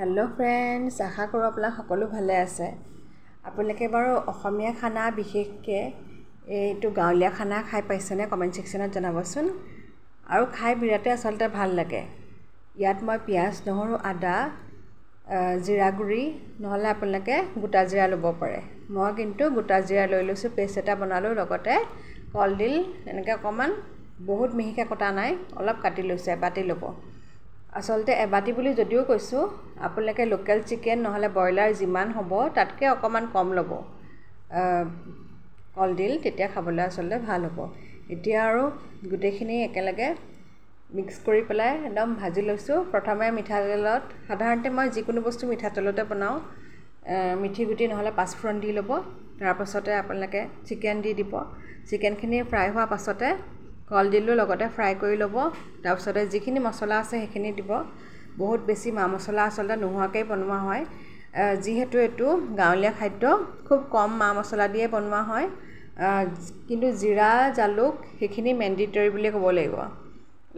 hello friends आशा करो आपला सकलो भाले आछे आपलोके बारो अসমীয়া खाना विशेषके एटु गाँवलिया खाना खाई पाइछने कमेन्ट सेक्शনত जनाबसुन आरो खाई बिराटे आसलते भाल लागे यात मैं पियाज নহৰু आदा जीरा गुड़ी নহলে आपलोके गोटा जीरा लব पारे मैं किन्तु गोटा जीरा লৈ লৈছো पेस्ट এটা बनालो লগতে कलडिल এনেকে অকমান बहुत मिहिके कटा নাই অলপ কাটি লৈছে বাটি লব आसलते एबाटी बुली जदिও কৈছো आपलोके लोकल चिकेन নহলে ब्रॉयलर जिमान हबो तातके अकमान कम लब कलडिल तेतिया खाबले आसलते ভাল हबो एतिया आरो गुटेखिनि एकेलगे मिक्स करि पेलाय एकदम भाजी लैছো प्रथमे मिठा तेলত साधारणते मैं जिकुनो बस्तु मिठा तेलते बनाओ मिठी गुटी নহলে पाँचफोरन দি লব तार पाछते आपलोके चिकेन দি দিব चिकेनखिनि फ्राई होआ पाछते कलडिलो लगते फ्राई करि लब तार पाछते जिखिनि मसला आछे हेखिनि দিব बहुत बेसी मा मसला आसलते नहुवाके बनवा হয় जिहेतु एटु गाँवलिया खाद्य खूब कम मा मसला दिए बनवा হয় किन्तु जीरा जालुक हेखिनि मेन्डेटरी बुली कब লাগিব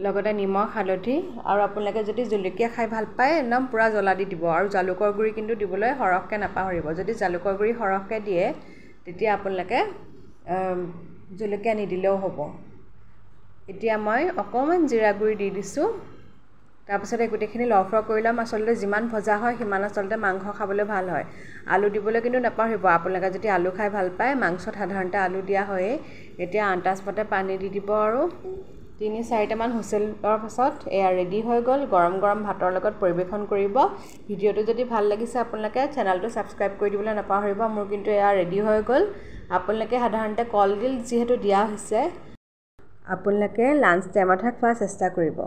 लगते निमख हालधि और आपलोके जदि जलकिया खाई ভাল पाए एकदम पूरा जला দি দিব और जालुकर गुड़ी किन्तु दिबले हरहके नापाहरिब जदि जालुकर गुड़ी हरहके दिए तेतिया आपलोके जलकिया निदिलेও হ'ব এতিয়া মই অকমান जीरा गुड़ी দি দিছো तार पाछते गुटेखिनि लरफर करि लम आसलते जिमान भजा হয় हिमान आसलते मांस खाबले ভাল হয় आलू दिबले किन्तु नापाहरिब आपलोके जदि आलू खाई ভাল पाए मांसत साधारणते आलू दिया হয় এতিয়া आन्दाज मते पानी দি দিব আৰু 3-4টা মান হুইसेলৰ পাছত এয়া ৰেডি হৈ গল গৰম গৰম ভাতৰ লগত পৰিবেশন কৰিব ভিডিওটো যদি ভাল লাগিছে আপোনালোকে চেনেলটো সাবস্ক্ৰাইব কৰি দিবলৈ নাপাহৰিব মোৰ কিন্তু এয়া ৰেডি হৈ গল আপোনালোকে সাধাৰণতে কলডিল যেহেতু দিয়া হৈছে আপোনালোকে লাঞ্চ টাইমত খোৱাৰ চেষ্টা কৰিব